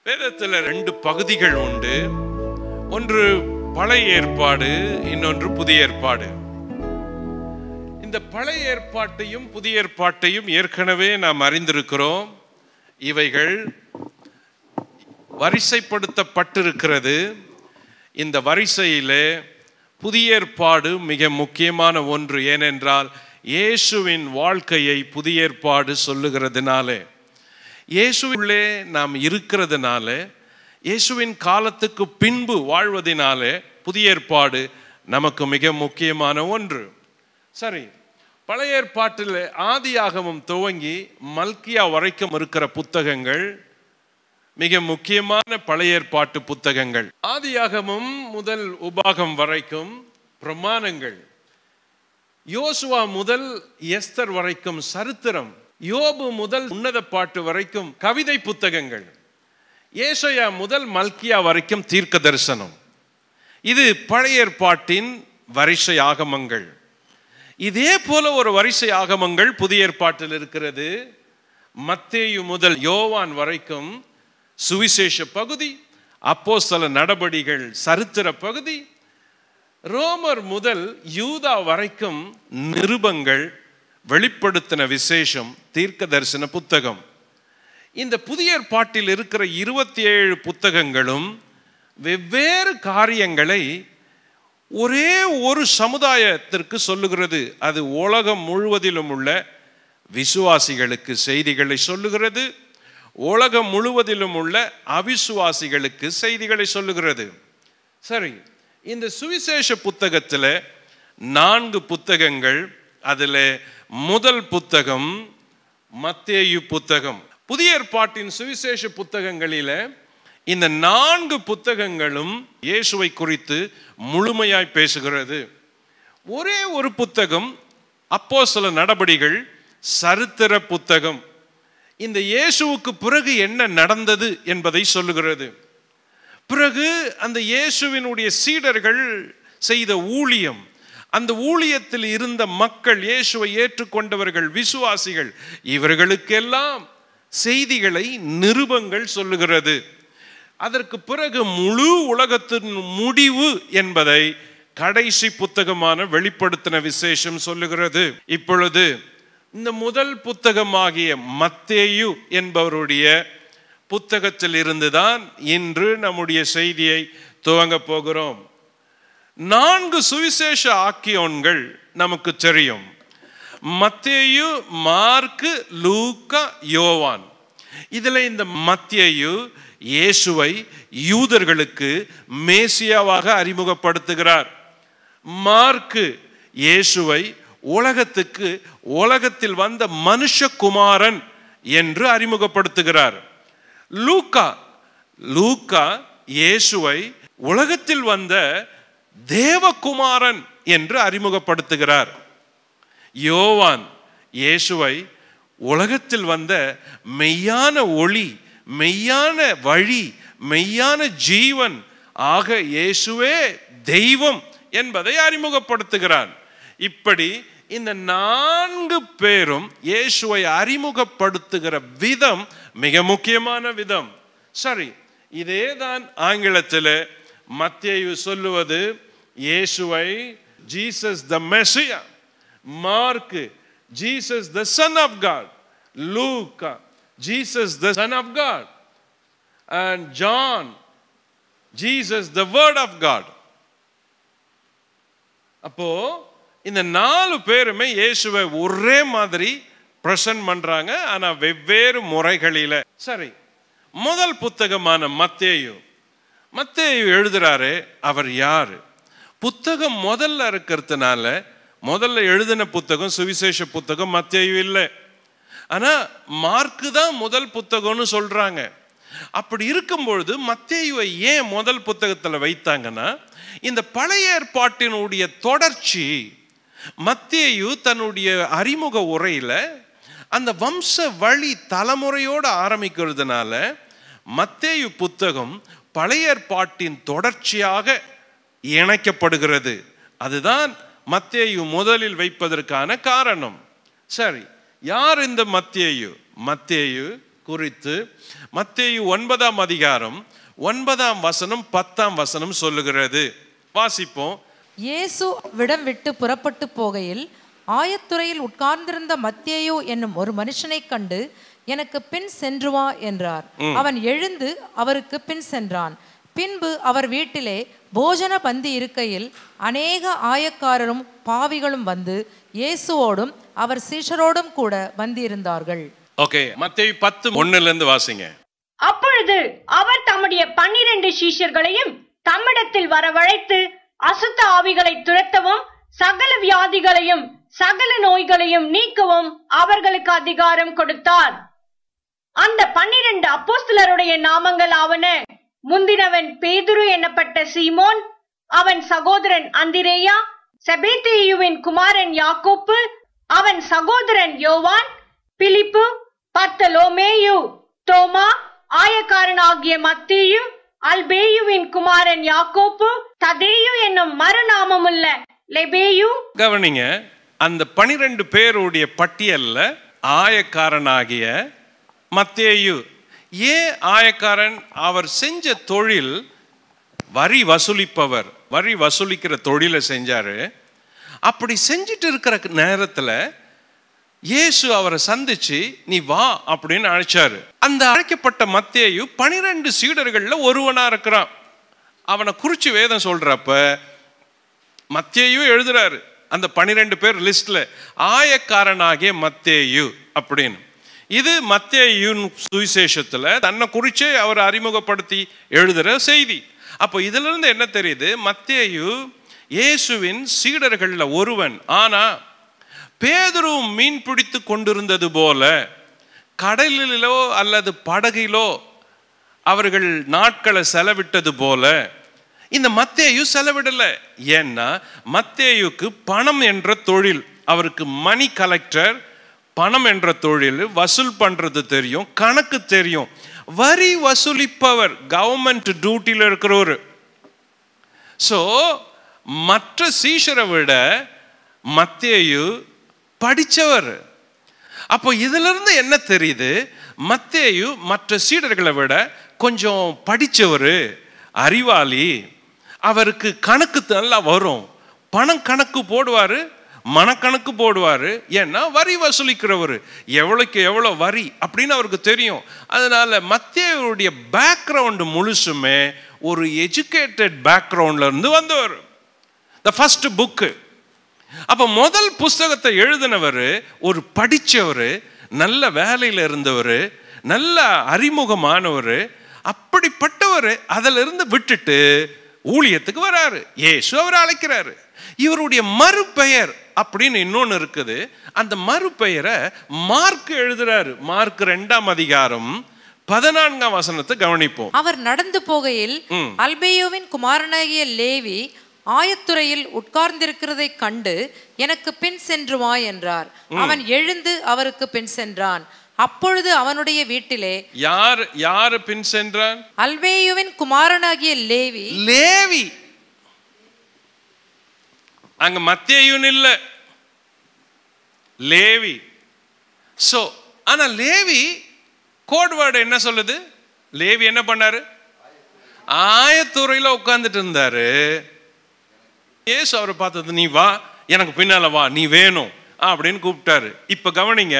வேதத்தில் ரெண்டு பகுதிகள் உண்டு. ஒன்று பழைய ஏற்பாடு, இன்னொன்று புதிய ஏற்பாடு. இந்த பழைய ஏற்பாட்டையும் புதிய ஏற்பாட்டையும் ஏற்கனவே நாம் அறிந்திருக்கிறோம். இவைகள் வரிசைப்படுத்தப்பட்டிருக்கிறது. இந்த வரிசையிலே புதிய ஏற்பாடு மிக முக்கியமான ஒன்று. ஏனென்றால் இயேசுவின் வாழ்க்கையை புதிய ஏற்பாடு சொல்லுகிறதுனாலே, இயேசுவிலே நாம் இருக்கிறதுனால, இயேசுவின் காலத்துக்கு பின்பு வாழ்வதனாலே புதிய ஏற்பாடு நமக்கு மிக முக்கியமான ஒன்று. சரி, பழைய ஏற்பாட்டில் ஆதியாகமம் துவங்கி மல்கியா வரைக்கும் இருக்கிற புத்தகங்கள் மிக முக்கியமான பழைய ஏற்பாட்டு புத்தகங்கள். ஆதியாகமம் முதல் உபாகம் வரைக்கும் பிரமாணங்கள், யோசுவா முதல் எஸ்தர் வரைக்கும் சரித்திரம், யோபு முதல் உன்னத பாட்டு வரைக்கும் கவிதை புத்தகங்கள், ஏசாயா முதல் மல்கியா வரைக்கும் தீர்க்க தரிசனம். இது பழைய ஏற்பாட்டின் வரிசை ஆகமங்கள். இதே போல ஒரு வரிசை ஆகமங்கள் புதிய ஏற்பாட்டில் இருக்கிறது. மத்தேயு முதல் யோவான் வரைக்கும் சுவிசேஷ பகுதி, அப்போஸ்தல நடபடிகள் சரித்திர பகுதி, ரோமர் முதல் யூதா வரைக்கும் நிருபங்கள், வெளிப்படுத்தின விசேஷம், தீர்க்க தரிசன புத்தகம். இந்த புதிய ஏற்பாட்டில் இருக்கிற 27 புத்தகங்களும் வெவ்வேறு காரியங்களை ஒரே ஒரு சமுதாயத்திற்கு சொல்லுகிறது. அது உலகம் முழுவதிலும் உள்ள விசுவாசிகளுக்கு செய்திகளை சொல்லுகிறது, உலகம் முழுவதிலும் உள்ள அவிசுவாசிகளுக்கு செய்திகளை சொல்லுகிறது. சரி, இந்த சுவிசேஷ புத்தகத்தில் 4 புத்தகங்கள். அதில் முதல் புத்தகம் மத்தேயு புத்தகம். புதிய ஏற்பாட்டின் சுவிசேஷ புத்தகங்களில் இந்த 4 புத்தகங்களும் இயேசுவை குறித்து முழுமையாய் பேசுகிறது. ஒரே ஒரு புத்தகம் அப்போஸ்தல நடபடிகள் சரித்திர புத்தகம். இந்த இயேசுவுக்கு பிறகு என்ன நடந்தது என்பதை சொல்லுகிறது. பிறகு அந்த இயேசுவினுடைய சீடர்கள் செய்த ஊழியம், அந்த ஊழியத்தில் இருந்த மக்கள், இயேசுவை ஏற்றுக்கொண்டவர்கள், விசுவாசிகள், இவர்களுக்கெல்லாம் செய்திகளை நிருபங்கள் சொல்லுகிறது. அதற்கு பிறகு முழு உலகத்தின் முடிவு என்பதை கடைசி புத்தகமான வெளிப்படுத்தின விசேஷம் சொல்லுகிறது. இப்பொழுது இந்த முதல் புத்தகமாகிய மத்தேயு என்பவருடைய புத்தகத்தில் இருந்துதான் இன்று நம்முடைய செய்தியை துவங்க போகிறோம். 4 சுவிசேஷ ஆக்கியோன்கள் நமக்கு தெரியும். மத்தேயு, மார்க்கு, லூக்கா, யோவான். இதில் இந்த மத்தேயு இயேசுவை யூதர்களுக்கு மேசியாவாக அறிமுகப்படுத்துகிறார். மார்க்கு இயேசுவை உலகத்துக்கு, உலகத்தில் வந்த மனுஷகுமாரன் என்று அறிமுகப்படுத்துகிறார். லூக்கா இயேசுவை உலகத்தில் வந்த தேவகுமாரன் என்று அறிமுகப்படுத்துகிறார். யோவான் இயேசுவை உலகத்தில் வந்த மெய்யான ஒளி, மெய்யான வழி, மெய்யான ஜீவன் ஆக இயேசுவே தெய்வம் என்பதை அறிமுகப்படுத்துகிறார். இப்படி இந்த 4 பேரும் இயேசுவை அறிமுகப்படுத்துகிற விதம் மிக முக்கியமான விதம். சரி, இதேதான் ஆங்கிலத்தில் மத்தேயு சொல்லுவது இயேசுவை Jesus the messiah, Mark Jesus the son of God, லூக்கா Jesus the son of God, and John Jesus the word of God. அப்போ இந்த 4 பேருமே இயேசுவை ஒரே மாதிரி பிரசன்ட் பண்றாங்க, ஆனா வெவ்வேறு முறைகளில. சரி, முதல் புத்தகமான மத்தேயு எழுதுறாரு. அவர் யாரு? புத்தகம் முதல்ல இருக்கிறதுனால முதல்ல எழுதின புத்தகம் சுவிசேஷ புத்தகம் மத்தேயு இல்லை. ஆனா மார்க்கு தான் முதல் புத்தகம்னு சொல்றாங்க. அப்படி இருக்கும்பொழுது மத்தேயுவை ஏன் முதல் புத்தகத்தில் வைத்தாங்கன்னா, இந்த பழைய ஏற்பாட்டினுடைய தொடர்ச்சி. மத்தேயு தன்னுடைய அறிமுக உரையில அந்த வம்ச வழி தலைமுறையோடு ஆரம்பிக்கிறதுனால மத்தேயு புத்தகம் பழைய ஏற்பாட்டின் தொடர்ச்சியாக இணைக்கப்படுகிறது. அதுதான் மத்தேயு முதலில் வைப்பதற்கான காரணம். சரி, யார் இந்த மத்தேயு? மத்தேயு குறித்து மத்தேயு 9ஆம் அதிகாரம் 9ஆம் வசனம் 10ஆம் வசனம் சொல்லுகிறது. வாசிப்போம். இயேசு விடம் விட்டு புறப்பட்டு போகையில் ஆயத்துறையில் உட்கார்ந்திருந்த மத்தேயு என்னும் ஒரு மனுஷனை கண்டு, எனக்கு பின் சென்று வா என்றார். அவன் எழுந்து அவருக்கு பின் சென்றான். பின்பு அவர் வீட்டிலே போஜன பந்தி இருக்கையில் அநேக ஆயக்காரரும் பாவிகளும் வந்து இயேசுவோடும் அவர் சீஷரோடும் கூட வந்திருந்தார்கள். ஓகே, மத்தேயு 10:1 வாசிங்க. அப்பொழுது அவர் தம்முடைய 12 சீஷர்களையும் தம்மிடத்தில் வரவழைத்து அசுத்த ஆவிகளை துரத்தவும் சகல வியாதிகளையும் சகல நோய்களையும் நீக்கவும் அவர்களுக்கு அதிகாரம் கொடுத்தார். அந்த 12 அப்போஸ்தலருடைய நாமங்கள் ஆவன: முந்தினவன் பேதுரு என்னப்பட்ட சீமோன், அவன் சகோதரன் அந்திரேயா, செபெதேயுவின் குமாரன் யாக்கோப்பு, அவன் சகோதரன் யோவான், பிலிப்பு, பர்த்தலோமேயு, தோமா, ஆயக்காரனாகிய மத்தேயு, அல்பேயுவின் குமாரன் யாக்கோப்பு, ததேயு என்னும் மறுநாமமுள்ள லெபேயு. கவனிங்க, அந்த 12 பேருடைய பட்டியல்ல ஆயக்காரனாகிய மத்தேயு. ஏன் ஆயக்காரன்? அவர் செஞ்ச தொழில் வரி வசூலிப்பவர், வரி வசூலிக்கிற தொழிலை செஞ்சாரு. அப்படி செஞ்சிட்டு இருக்கிற நேரத்தில் இயேசு அவரை சந்திச்சு நீ வா அப்படின்னு அழைச்சாரு. அந்த அழைக்கப்பட்ட மத்தேயு 12 சீடர்கள்ல ஒருவனா இருக்கிறான். அவனை குறிச்சு வேதம் சொல்றப்ப மத்தேயு எழுதுறாரு அந்த 12 பேர் லிஸ்ட்ல ஆயக்காரனாகிய மத்தேயு அப்படின்னு. இது மத்தேயு சுவிசேஷத்துல தன்னை குறிச்சே அவர் அறிமுகப்படுத்தி எழுதுற செய்தி. அப்போ இதுல இருந்து என்ன தெரியுது? மத்தேயு இயேசுவின் சீடர்கள்ல ஒருவன். ஆனா பேதுரு மீன் பிடித்து கொண்டிருந்தது போல கடலிலோ அல்லது படகிலோ அவர்கள் நாட்களை செலவிட்டது போல இந்த மத்தேயு செலவிடல. ஏன்னா மத்தேயுக்கு பணம் என்ற தொழில், அவருக்கு மணி கலெக்டர், பணம் என்ற தொழில், வசூல் பண்றது தெரியும், கணக்கு தெரியும், வரி வசூலிப்பவர், கவர்மெண்ட் டியூட்டியில் இருக்கிறவர். ஸோ மற்ற சீஷரை விட மத்தேயு படித்தவர். அப்போ இதுல இருந்து என்ன தெரியுது? மத்தேயு மற்ற சீடர்களை விட கொஞ்சம் படித்தவர், அறிவாளி. அவருக்கு கணக்கு நல்லா வரும், பணம் கணக்கு போடுவார், மனக்கணக்கு போடுவார். ஏன்னா வரி வசூலிக்கிறவர், எவ்வளோக்கு எவ்வளோ வரி அப்படின்னு அவருக்கு தெரியும். அதனால மத்தேயுடைய பேக்ரவுண்டு முழுசுமே ஒரு எஜுகேட்டட் பேக்ரவுண்ட்ல இருந்து வந்தவர். The first book. அப்போ முதல் புஸ்தகத்தை எழுதினவர் ஒரு படித்தவர், நல்ல வேலையில் இருந்தவர், நல்ல அறிமுகமானவர். அப்படிப்பட்டவர் அதிலிருந்து விட்டுட்டு ஊழியத்துக்கு வராரு. இயேசு அவர் அழைக்கிறாரு. இவருடைய மறுபெயர் அப்படின்னு இன்னொன்று இருக்குது. அந்த மறுபெயரை மார்க் எழுதுறாரு. மார்க் 2ஆம் அதிகாரம் 14ஆம் வசனத்தை கவனிப்போம். அவர் நடந்து போகையில் அல்பேயுவின் குமாரனாகிய லேவி ஆயத்துறையில் உட்கார்ந்திருக்கிறதை கண்டு எனக்கு பின் சென்று வா என்றார். அவன் எழுந்து அவருக்கு பின் சென்றான். அப்பொழுது அவனுடைய வீட்டிலே யார் பின் சென்றான்? அல்பேயுவின் குமாரனாகிய லேவி. லேவி அங்க மத்தேயுன்னு இல்ல, லேவி. சோ ஆனா லேவி கோட் வேர்டு என்ன சொல்லுது? லேவி என்ன பண்ணாரு? ஆயத்துறையில உட்கார்ந்துட்டு இருந்தாரு. இயேசு அவரை பார்த்தது, நீ வா, எனக்கு பின்னால வா, நீ வேணும் அப்படின்னு கூப்பிட்டாரு. இப்ப கவனிங்க,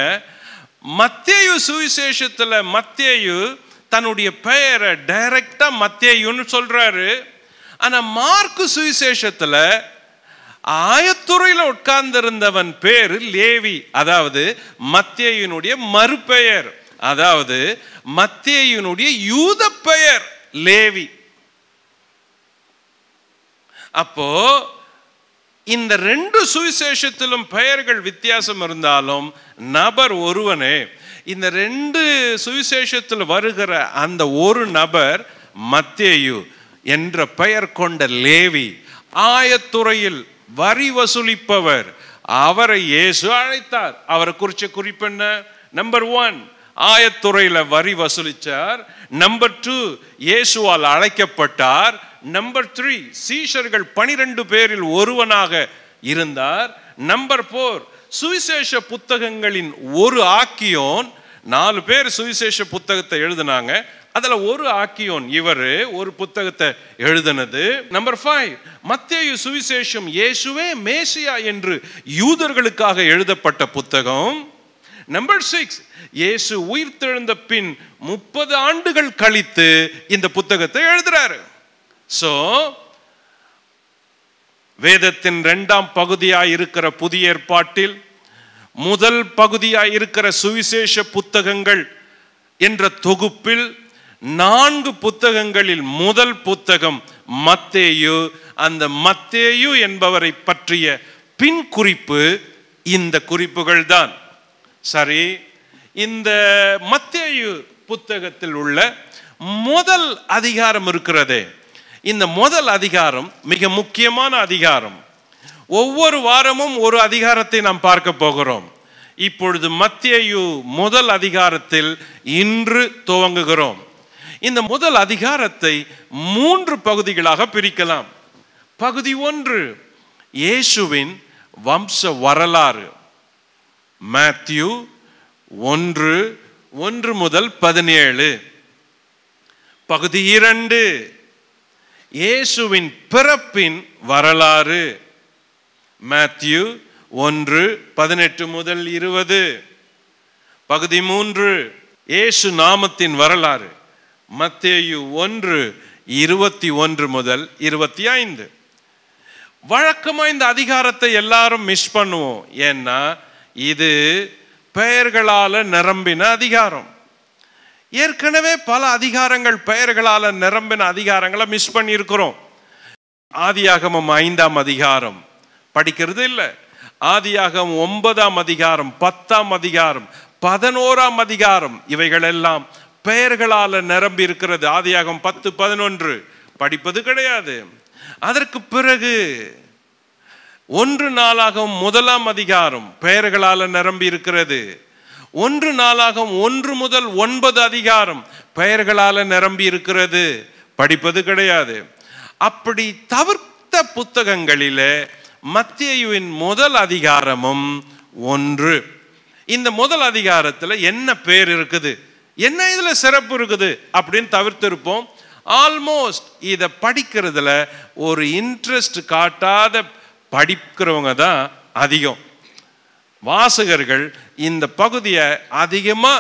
மத்தேயு சுவிசேஷத்துல மத்தேயு தன்னுடைய பெயரை டைரக்டா மத்தேயுன்னு சொல்றாரு. ஆனா மார்க்கு சுவிசேஷத்துல ஆயத்துறையில உட்கார்ந்திருந்தவன் பேரு லேவி. அதாவது மத்தேயுனுடைய மறுபெயர், அதாவது மத்தேயுனுடைய யூத பெயர் லேவி. அப்போ இந்த 2 சுவிசேஷத்திலும் பெயர்கள் வித்தியாசம் இருந்தாலும் நபர் ஒருவனே. இந்த 2 சுவிசேஷத்தில் வருகிற அந்த ஒரு நபர் மத்தேயு என்ற பெயர் கொண்ட லேவி, ஆயத்துறையில் வரி வசூலிப்பவர். அவரை இயேசு அழைத்தார். அவரை குறிச்ச குறிப்பு என்ன? நம்பர் 1 ஆயத்துறையில வரி வசூலிச்சார். நம்பர் 2 இயேசுவால் அழைக்கப்பட்டார். நம்பர் 3 சீஷர்கள் 12 பேரில் ஒருவனாக இருந்தார். நம்பர் 4 சுவிசேஷ புத்தகங்களின் ஒரு ஆக்கியோன். 4 பேர் சுவிசேஷ புத்தகத்தை எழுதினாங்க. அதுல ஒரு ஆக்கியோன் இவரு ஒரு புத்தகத்தை எழுதினது. நம்பர் 5, மத்தேயு சுவிசேஷம் இயேசுவே மேசியா என்று யூதர்களுக்காக எழுதப்பட்ட புத்தகம். நம்பர் 6, இயேசு உயிர்த்தெழுந்த பின் 30 ஆண்டுகள் கழித்து இந்த புத்தகத்தை எழுதுறாரு. சோ வேதத்தின் 2ஆம் பகுதியாய் இருக்கிற புதிய ஏற்பாட்டில் முதல் பகுதியாய் இருக்கிற சுவிசேஷ புத்தகங்கள் என்ற தொகுப்பில் 4 புத்தகங்களில் முதல் புத்தகம் மத்தேயு. அந்த மத்தேயு என்பவரை பற்றிய பின் குறிப்பு இந்த குறிப்புகள் தான். சரி, இந்த மத்தேயு புத்தகத்தில் உள்ள முதல் அதிகாரம் இருக்கிறதே, இந்த முதல் அதிகாரம் மிக முக்கியமான அதிகாரம். ஒவ்வொரு வாரமும் ஒரு அதிகாரத்தை நாம் பார்க்க போகிறோம். இப்பொழுது மத்தேயு முதல் அதிகாரத்தில் இன்று துவங்குகிறோம். இந்த முதல் அதிகாரத்தை 3 பகுதிகளாக பிரிக்கலாம். பகுதி 1 இயேசுவின் வம்ச வரலாறு, மேத்யூ 1:1 முதல் 17. பகுதி 2 இயேசுவின் பிறப்பின் வரலாறு, மேத்யூ 1:18 முதல் 20. பகுதி 3 இயேசு நாமத்தின் வரலாறு, மத்தேயு 1:21 முதல் 25. வழக்கமா இந்த அதிகாரத்தை எல்லாரும் மிஸ் பண்ணுவோம். ஏன்னா இது பெயர்களால நிரம்பின அதிகாரம். ஏற்கனவே பல அதிகாரங்கள் பெயர்களால நிரம்பின அதிகாரங்களை மிஸ் பண்ணி இருக்கிறோம். ஆதியாகமம் 5ஆம் அதிகாரம் படிக்கிறது இல்லை. ஆதியாகமம் 9ஆம் அதிகாரம், 10ஆம் அதிகாரம், 11ஆம் அதிகாரம் இவைகள் எல்லாம் பெயர்களால நிரம்பி இருக்கிறது. ஆதியாகமம் 10-11 படிப்பது கிடையாது. அதற்கு பிறகு 1 நாளாகமம் 1ஆம் அதிகாரம் பெயர்களால நிரம்பி இருக்கிறது. 1 நாளாகமம் 1 முதல் 9 அதிகாரம் பெயர்களால நிரம்பி இருக்கிறது, படிப்பது கிடையாது. அப்படி தவிர்த்த புத்தகங்களிலே மத்தேயுவின் முதல் அதிகாரமும் 1. இந்த முதல் அதிகாரத்தில் என்ன பேர் இருக்குது, என்ன இதுல சிறப்பு இருக்குது அப்படின்னு தவிர்த்து இருப்போம். ஆல்மோஸ்ட் இதை படிக்கிறதுல ஒரு இன்ட்ரெஸ்ட் காட்டாத படிக்கிறவங்க தான் அதிகம். வாசகர்கள் இந்த பகுதியை அதிகமா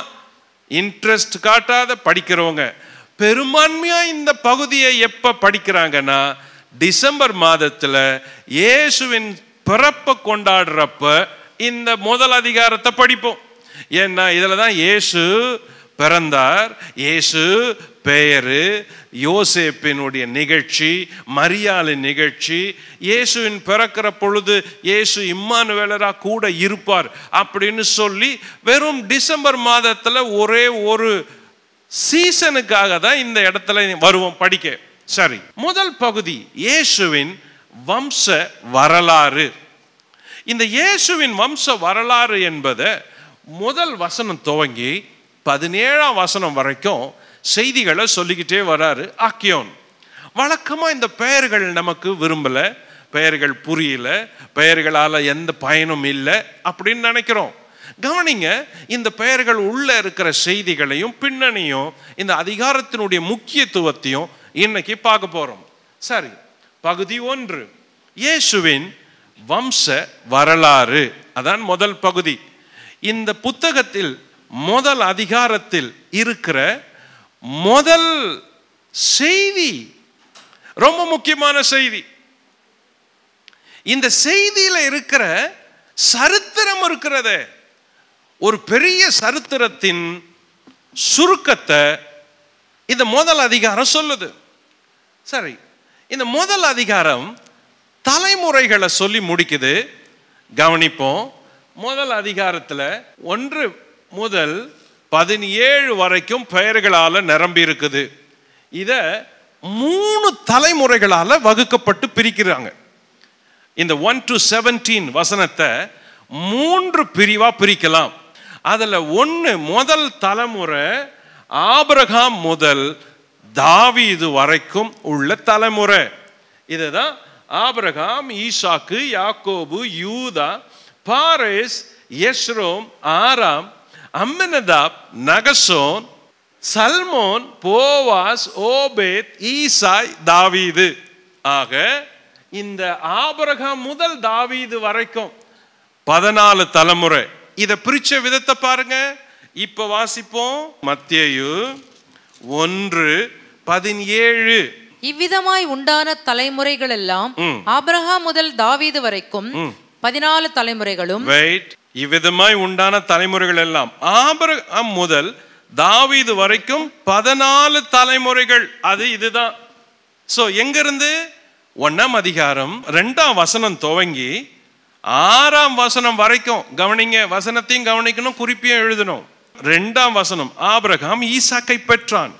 இன்ட்ரெஸ்ட் காட்டாத படிக்கிறவங்க பெரும்பான்மையா இந்த பகுதியை எப்ப படிக்கிறாங்கன்னா டிசம்பர் மாதத்துல இயேசுவின் பிறப்பை கொண்டாடுறப்ப இந்த முதல் அதிகாரத்தை படிப்போம். ஏன்னா இதுல தான் இயேசு பிறந்தார், இயேசு பெயரு, யோசேப்பினுடைய நிகழ்ச்சி, மரியாளின் நிகழ்ச்சி, இயேசுவின் பிறக்கிற பொழுது இயேசு இம்மானுவேலரா கூட இருப்பார் அப்படின்னு சொல்லி வெறும் டிசம்பர் மாதத்துல ஒரே ஒரு சீசனுக்காக தான் இந்த இடத்துல வருவோம் படிக்க. சரி, முதல் பகுதி இயேசுவின் வம்ச வரலாறு. இந்த இயேசுவின் வம்ச வரலாறு என்பதை முதல் வசனம் துவங்கி 17ஆம் வசனம் வரைக்கும் செய்திகளை சொல்லிக்கிட்டே வராரு ஆக்கியோன். வழக்கமா இந்த பெயர்கள் நமக்கு விரும்பல, பெயர்கள் புரியல, பெயர்களால எந்த பயனும் இல்லை அப்படின்னு நினைக்கிறோம். கவனிங்க, இந்த பெயர்கள் உள்ள இருக்கிற செய்திகளையும் பின்னணியும் இந்த அதிகாரத்தினுடைய முக்கியத்துவத்தையும் இன்னைக்கு பார்க்க போறோம். சரி, பகுதி 1 இயேசுவின் வம்ச வரலாறு, அதான் முதல் பகுதி. இந்த புத்தகத்தில் முதல் அதிகாரத்தில் இருக்கிற முதல் செய்தி ரொம்ப முக்கியமான செய்தி. இந்த செய்தியில இருக்கிற சரித்திரம் இருக்கிறத, ஒரு பெரிய சரித்திரத்தின் சுருக்கத்தை இந்த முதல் அதிகாரம் சொல்லுது. சரி, இந்த முதல் அதிகாரம் தலைமுறைகளை சொல்லி முடிக்குது. கவனிப்போம். முதல் அதிகாரத்துல 1 முதல் 17 வரைக்கும் பெயர்களால நிரம்பி இருக்குது. இத 3 தலைமுறைகளால வகுக்கப்பட்டு பிரிக்கிறாங்க. இந்த 1 to 17 வசனத்தை 3 பிரிவா பிரிக்கலாம். அதுல 1 முதல் தலைமுறை ஆபிரகாம் முதல் தாவீது வரைக்கும் உள்ள தலைமுறை. இதுதான் ஆபிரகாம், ஈசாக்கு, யாக்கோபு, யூதா, பாரேஸ், எஸ்ரோம், ஆராம், அம்மினதாப், நகசோன், சல்மோன், போவாஸ், ஓபேத், ஈசாய், தாவீது. ஆக இந்த ஆபிரகாம் முதல் தாவீது வரைக்கும் 14 தலைமுறை. இதை பிரிச்ச விதத்தை பாருங்க. இப்ப வாசிப்போம். மத்தேயு 1:17. இவ்விதமாய் உண்டான தலைமுறைகள் எல்லாம் ஆபிரகாம் முதல் தாவீது வரைக்கும் 14 தலைமுறைகளும். இவ்விதமாய் உண்டான தலைமுறைகள் எல்லாம் ஆபிரகாம் முதல் தாவீது வரைக்கும் 14 தலைமுறைகள். அது இதுதான். சோ எங்கிருந்து 1ஆம் அதிகாரம் 2ஆம் வசனம் துவங்கி 6ஆம் வசனம் வரைக்கும் கவனிங்க. வசனத்தையும் கவனிக்கணும், குறிப்பையும் எழுதணும். 2ஆம் வசனம், ஆபிரகாம் ஈசாக்கை பெற்றான்,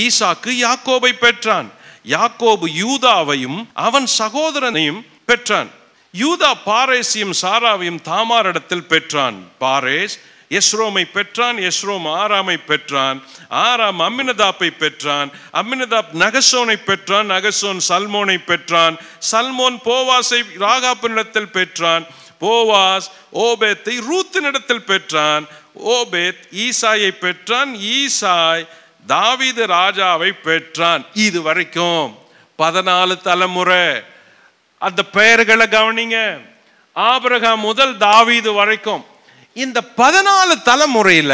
ஈசாக்கு யாக்கோபை பெற்றான், யாக்கோபு யூதாவையும் அவன் சகோதரனையும் பெற்றான். யூதா பாரேசையும் சாராவையும் தாமாரிடத்தில் பெற்றான். பாரேஸ் எஸ்ரோமை பெற்றான், எஸ்ரோம் ஆராமை பெற்றான், ஆராம் அம்மினதாப்பை பெற்றான், அம்மினதாப் நகசோனை பெற்றான், நகசோன் சல்மோனை பெற்றான், சல்மோன் போவாஸை ராகாப்பினிடத்தில் பெற்றான், போவாஸ் ஓபேத்தை ரூத்தினிடத்தில் பெற்றான், ஓபேத் ஈசாயை பெற்றான், ஈசாய் தாவீது ராஜாவை பெற்றான். இது வரைக்கும் 14 தலைமுறை. அந்த பெயர்களை கவனிங்க. ஆபிரகாம் முதல் தாவீது வரைக்கும் இந்த 14 தலைமுறையில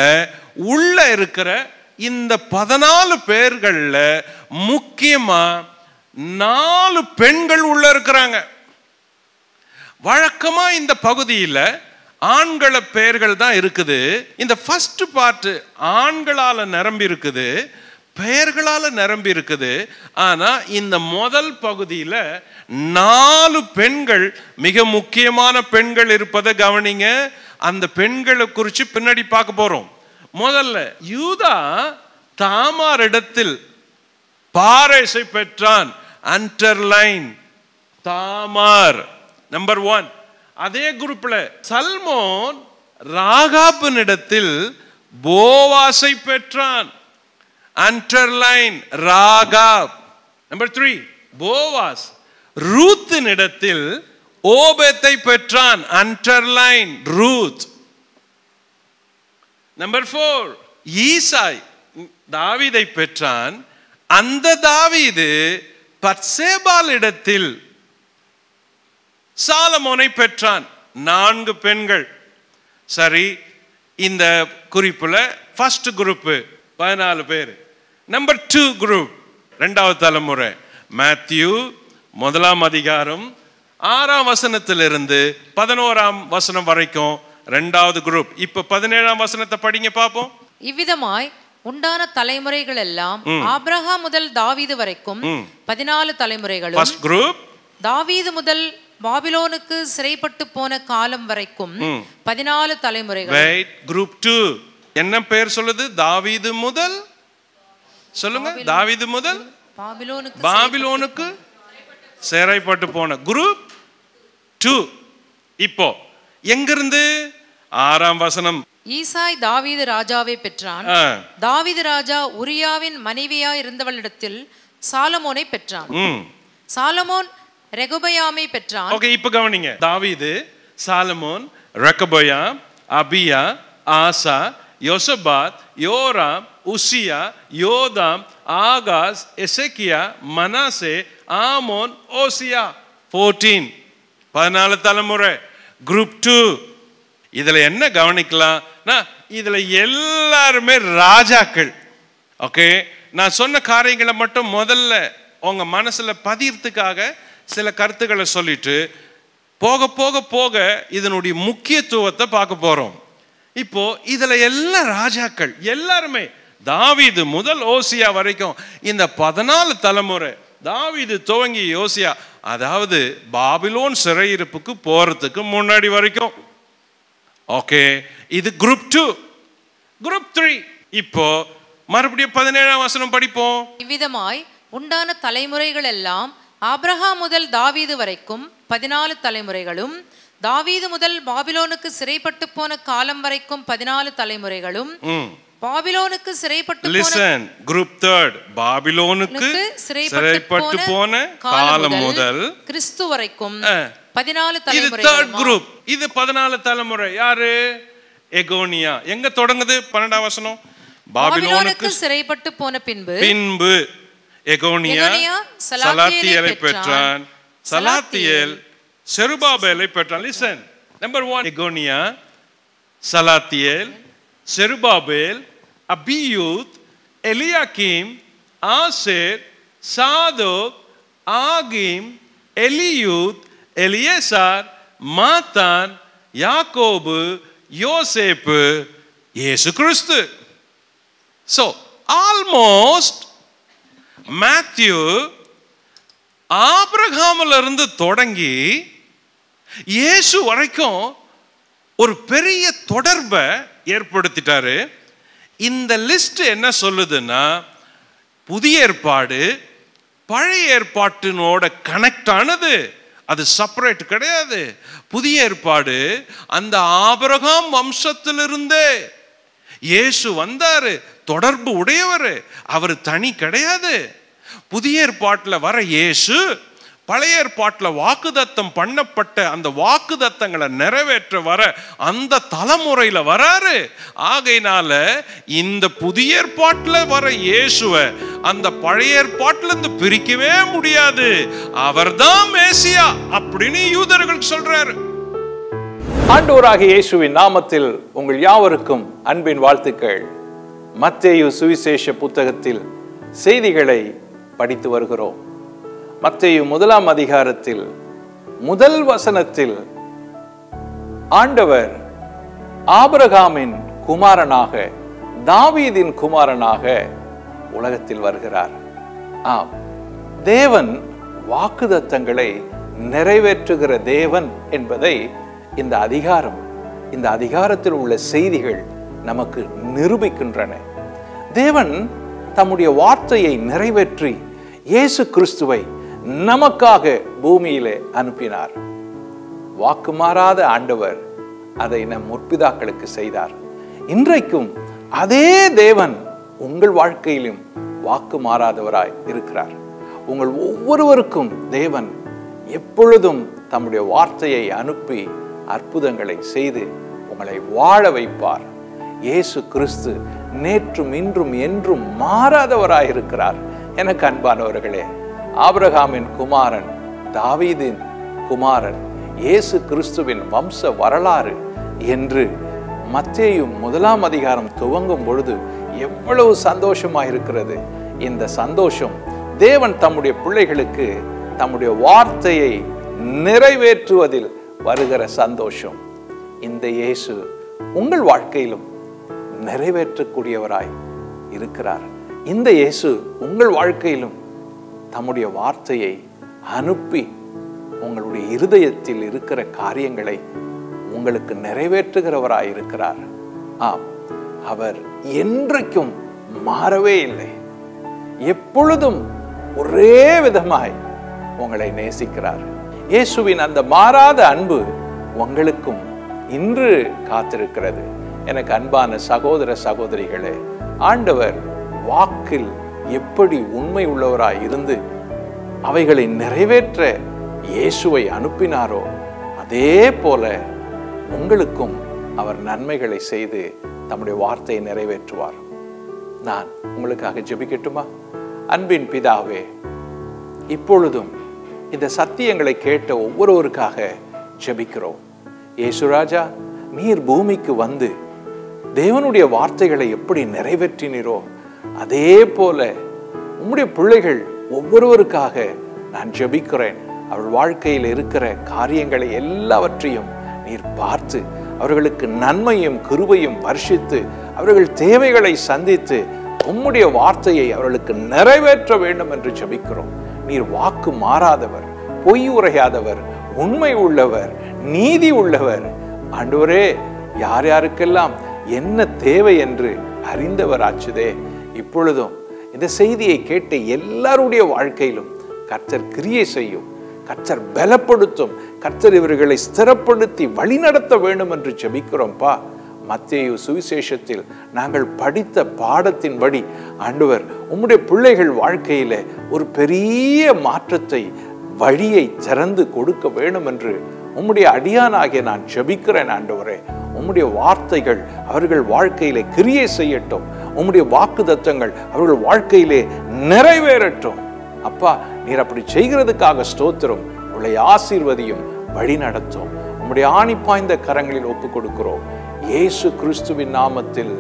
உள்ள இருக்கிற இந்த 14 பேர்கள்ல முக்கியமா 4 பெண்கள் உள்ள இருக்கிறாங்க. வழக்கமா இந்த பகுதியில ஆண்கள பெயர்கள் தான் இருக்குது. இந்த ஃபர்ஸ்ட் பார்ட் ஆண்களால நிரம்பி இருக்குது, பெயர்களால நிரம்பி இருக்குது. ஆனா இந்த முதல் பகுதியில 4 பெண்கள், மிக முக்கியமான பெண்கள் இருப்பதை கவனிங்க. அந்த பெண்களை குறித்து பின்னாடி பார்க்க போறோம். முதல்ல யூதா தாமார் இடத்தில் பாரேசை பெற்றான். Underline Tamar number 1. அதே குரூப்ல சல்மோன் ராகாபினிடத்தில் போவாசை பெற்றான். அண்டர்லைன் ராகாப். நம்பர் 3, போவாஸ் ரூத்தினிடத்தில் ஓபேத்தை பெற்றான். Underline Ruth. நம்பர் 4, ஈசாய் தாவீதை பெற்றான். அந்த தாவீது பத்சேபால் இடத்தில் சாலமோனை பெற்றான். 4 பெண்கள். சரி, இந்த குறிப்புல ஃபர்ஸ்ட் குரூப் 14 பேர். நம்பர் 2 குரூப், 2வது தலைமுறை, மேத்யூ 1ஆம் அதிகாரம் 6ஆம் வசனத்திலிருந்து 11ஆம் வசனம் வரைக்கும் 2வது குரூப். இப்ப 17ஆம் வசனத்தை படிங்க பாப்போம். இவ்விதமாய் உண்டான தலைமுறைகள் எல்லாம் ஆபிரகாம் முதல் தாவீது வரைக்கும் 14 தலைமுறைகளும். ஃபர்ஸ்ட் குரூப் தாவீது முதல் பாபிலோனுக்கு சிறைப்பட்டு போன காலம் வரைக்கும் 14 தலைமுறைகள். ரைட். குரூப் 2 என்ன பெயர் சொல்லுது? தாவீது முதல், சொல்லுங்க, தாவீது முதல் பாபிலோனுக்கு சிறைப்பட்டு போன குரூப் 2. இப்போ எங்கிருந்து? 6ஆம் வசனம். ஈசாய் தாவீது ராஜாவை பெற்றான். தாவீது ராஜா உரியாவின் மனைவியா இருந்தவளிடத்தில் சாலமோனை பெற்றான். சாலமோன் ரெகொபயாமை பெற்றான். ஓகே, இப்ப கவனிங்க. தாவீது, சாலமோன், ரெகொபயாம், அபியா, ஆசா, யோசபாத், யோராம், உசியா, யோதாம், ஆகாஸ், எசேக்கியா, மனாசே, ஆமோன், ஓசியா. 14 தலைமுறை. குரூப் 2. இதுல என்ன கவனிக்கலாம்? இதுல எல்லாருமே ராஜாக்கள். ஓகே, நான் சொன்ன காரியங்களை மட்டும் முதல்ல உங்க மனசுல பதியறதுக்காக சில கருத்துக்களை சொல்லிட்டு போக போக போக இதனுடைய முக்கியத்துவத்தை பார்க்க போறோம். இப்போ இதுல எல்லா ராஜாக்கள் எல்லாருமே தாவீது முதல் ஓசியா வரைக்கும் இந்த 14 தலைமுறை, தாவீது துவங்கி யோசியா, அதாவது பாபிலோன் சிறையிருப்புக்கு போறதுக்கு முன்னாடி வரைக்கும். ஓகே, இது குரூப் 2. குரூப் 3. இப்போ மறுபடியும் 17ஆம் வசனம் படிப்போம். இவ்விதமாய் உண்டான தலைமுறைகள் எல்லாம் ஆபிரகாம் முதல் தாவீது வரைக்கும் 14 தலைமுறைகளும், தாவீது முதல் பாபிலோனுக்கு சிறைப்பட்டு போன காலம் வரைக்கும் 14 தலைமுறைகளும், பாபிலோனுக்கு சிறைப்பட்டு லிசன், குரூப் 3, பாபிலோனுக்கு சிறைப்பட்டு போன காலம் முதல் கிறிஸ்து வரைக்கும் 14 தலைமுறை. இது 3rd குரூப். இது 14 தலைமுறை. யாரு? எகோனியா. எங்க தொடங்குது? 12ஆம் வசனம். பாபிலோனுக்கு சிறைப்பட்டு போன பின்பு எகோனியா சலாத்தியேலை பெற்றான். சலாத்தியேல் செருபாபேலை பெற்றான். Listen, number 1 எகோனியா, சலாத்தியேல், Zerubbabel, அபியூத், எலியாக்கீம், Asher, Zadok, ஆகீம், Eliud, எலியேசார், Matthan, யாக்கோபு, யோசேப்பு, இயேசு கிறிஸ்து. So almost மேத்யூ ஆபிரகாமில் இருந்து தொடங்கி இயேசு வரைக்கும் ஒரு பெரிய தொடர்பை ஏற்படுத்திட்டாரு. இந்த லிஸ்ட் என்ன சொல்லுதுன்னா, புதிய ஏற்பாடு பழைய ஏற்பாட்டினோட கனெக்ட் ஆனது, அது செப்பரேட் கிடையாது. புதிய ஏற்பாடு அந்த ஆபிரகாம் வம்சத்திலிருந்தே இயேசு வந்தாரு, தொடர்பு உடையவர், அவர் தனி கிடையாது. புதிய ஏற்பாட்டில் வர இயேசு பழைய ஏற்பாட்டில் வாக்குதத்தம் பண்ணப்பட்ட அந்த வாக்குதத்தங்களை நிறைவேற்ற வர அந்த தலைமுறையில் வராரு. ஆகையினால இந்த புதிய ஏற்பாட்டில் வர இயேசுவை அந்த பழைய ஏற்பாட்டில் இருந்து பிரிக்கவே முடியாது. அவர்தான் மேசியா அப்படின்னு யூதர்களுக்கு சொல்றாரு. ஆண்டவராகிய இயேசுவின் நாமத்தில் உங்கள் யாவருக்கும் அன்பின் வாழ்த்துக்கள். மத்தேயு சுவிசேஷ புத்தகத்தில் செய்திகளை படித்து வருகிறோம். மத்தேயு 1ஆம் அதிகாரத்தில் 1 வசனத்தில் ஆண்டவர் ஆபிரகாமின் குமாரனாக, தாவீதின் குமாரனாக உலகத்தில் வருகிறார். ஆம், தேவன் வாக்குதத்தங்களை நிறைவேற்றுகிற தேவன் என்பதை இந்த அதிகாரத்தில் உள்ள செய்திகள் நமக்கு நிரூபிக்கின்றன. தேவன் தம்முடைய வார்த்தையை நிறைவேற்றி இயேசு கிறிஸ்துவை நமக்காக பூமியிலே அனுப்பினார். வாக்கு மாறாத ஆண்டவர் அதை நம் முற்பிதாக்களுக்கு செய்தார். இன்றைக்கும் அதே தேவன் உங்கள் வாழ்க்கையிலும் வாக்கு மாறாதவராய் இருக்கிறார். உங்கள் ஒவ்வொருவருக்கும் தேவன் எப்பொழுதும் தம்முடைய வார்த்தையை அனுப்பி அற்புதங்களை செய்து உங்களை வாழ வைப்பார். இயேசு கிறிஸ்து நேற்றும் இன்றும் என்றும் மாறாதவராயிருக்கிறார். எனக்கு அன்பானவர்களே, ஆபிரகாமின் குமாரன், தாவீதின் குமாரன், இயேசு கிறிஸ்துவின் வம்ச வரலாறு என்று மத்தேயு 1ஆம் அதிகாரம் துவங்கும் பொழுது எவ்வளவு சந்தோஷமாயிருக்கிறது. இந்த சந்தோஷம் தேவன் தம்முடைய பிள்ளைகளுக்கு தம்முடைய வார்த்தையை நிறைவேற்றுவதில் வருகிற சந்தோஷம். இந்த இயேசு உங்கள் வாழ்க்கையிலும் நிறைவேற்றக்கூடியவராய் இருக்கிறார். இந்த இயேசு உங்கள் வாழ்க்கையிலும் தம்முடைய வார்த்தையை அனுப்பி உங்களுடைய இருதயத்தில் இருக்கிற காரியங்களை உங்களுக்கு நிறைவேற்றுகிறவராய் இருக்கிறார். ஆம், அவர் என்றைக்கும் மாறவே இல்லை. எப்பொழுதும் ஒரே விதமாய் உங்களை நேசிக்கிறார். இயேசுவின் அந்த மாறாத அன்பு உங்களுக்கும் இன்று காத்திருக்கிறது. எனக்கு அன்பான சகோதர சகோதரிகளே, ஆண்டவர் வாக்கில் எப்படி உண்மை உள்ளவராய் இருந்து அவைகளை நிறைவேற்ற இயேசுவை அனுப்பினாரோ அதே போல உங்களுக்கும் அவர் நன்மைகளை செய்து தம்முடைய வார்த்தையை நிறைவேற்றுவார். நான் உங்களுக்காக ஜெபிக்கட்டுமா? அன்பின் பிதாவே, இப்பொழுதும் இந்த சத்தியங்களை கேட்ட ஒவ்வொருவருக்காக ஜெபிக்கிறோம். இயேசுராஜா, நீர் பூமிக்கு வந்து தேவனுடைய வார்த்தைகளை எப்படி நிறைவேற்றினீரோ அதே போல உம்முடைய பிள்ளைகள் ஒவ்வொருவருக்காக நான் ஜெபிக்கிறேன். அவர்கள் வாழ்க்கையில் இருக்கிற காரியங்களை எல்லாவற்றையும் நீர் பார்த்து அவர்களுக்கு நன்மையும் கிருபையும் வர்ஷித்து அவர்கள் தேவைகளை சந்தித்து உம்முடைய வார்த்தையை அவர்களுக்கு நிறைவேற்ற வேண்டும் என்று ஜெபிக்கிறோம். நீர் வாக்கு மாறாதவர், பொய் உரையாதவர், உண்மை உள்ளவர், நீதி உள்ளவர். ஆண்டவரே, யார் யாருக்கெல்லாம் என்ன தேவை என்று அறிந்தவர் ஆச்சுதே. இப்பொழுதும் இந்த செய்தியை கேட்ட எல்லாருடைய வாழ்க்கையிலும் கர்த்தர் கிரியை செய்யும், கர்த்தர் பலப்படுத்தும், கர்த்தர் இவர்களை ஸ்திரப்படுத்தி வழிநடத்த வேண்டும் என்று ஜெபிக்கிறோம்ப்பா. மத்தேயு சுவிசேஷத்தில் நாங்கள் படித்த பாடத்தின்படி ஆண்டவர் உம்முடைய பிள்ளைகள் வாழ்க்கையில ஒரு பெரிய மாற்றத்தை, வழியை திறந்து கொடுக்க வேண்டும் என்று உம்முடைய அடியானாகிய நான் ஜெபிக்கிறேன். ஆண்டவரே, உம்முடைய வார்த்தைகள் அவர்கள் வாழ்க்கையிலே கிரியை செய்யட்டும். உம்முடைய வாக்குத்தத்தங்கள் அவர்கள் வாழ்க்கையிலே நிறைவேறட்டும். அப்பா, நீர் அப்படி செய்கிறதுக்காக ஸ்தோத்திரம். உங்களை ஆசீர்வதியும், வழி நடத்தும். உம்முடைய ஆணி பாய்ந்த கரங்களில் ஒப்புக் கொடுக்கிறோம். இயேசு கிறிஸ்துவின் நாமத்தில்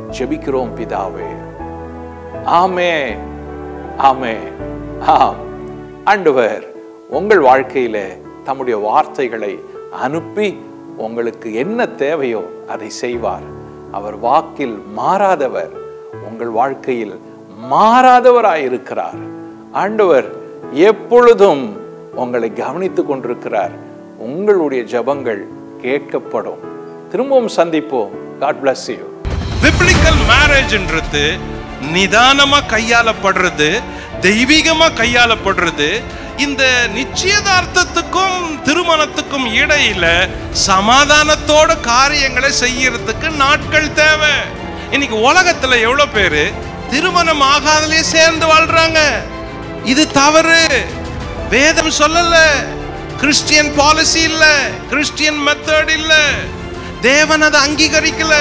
ஜெபிக்கிறோம் பிதாவே. ஆமென், ஆமென். ஆண்டவர் உங்கள் வாழ்க்கையில தம்முடைய வார்த்தைகளை அனுப்பி உங்களுக்கு என்ன தேவையோ அதை செய்வார். அவர் வாக்கில் மாறாதவர், உங்கள் வாழ்க்கையில் மாறாதவராயிருக்கிறார். ஆண்டவர் எப்பொழுதும் உங்களை கவனித்துக் கொண்டிருக்கிறார். உங்களுடைய ஜெபங்கள் கேட்கப்படும். திரும்பவும் சந்திப்போம். God bless you. biblical marriageன்றது நிதானமா கையாளப்படுறது, தெய்வீகமா கையாளப்படுறது. இந்த நிச்சயதார்த்தத்துக்கும் திருமணத்துக்கும் இடையில சமாதானத்தோட காரியங்களை செய்யறதுக்கு நாட்கள் தேவை. இன்னைக்கு உலகத்துல எவ்வளவு பேரு திருமணம் ஆகாதலே சேர்ந்து வாழ்றாங்க. இது தவறு. வேதம் சொல்லல, கிறிஸ்டியன் பாலிசி இல்ல, கிறிஸ்டியன் மெத்தட் இல்ல, தேவன் அதை அங்கீகரிக்கல.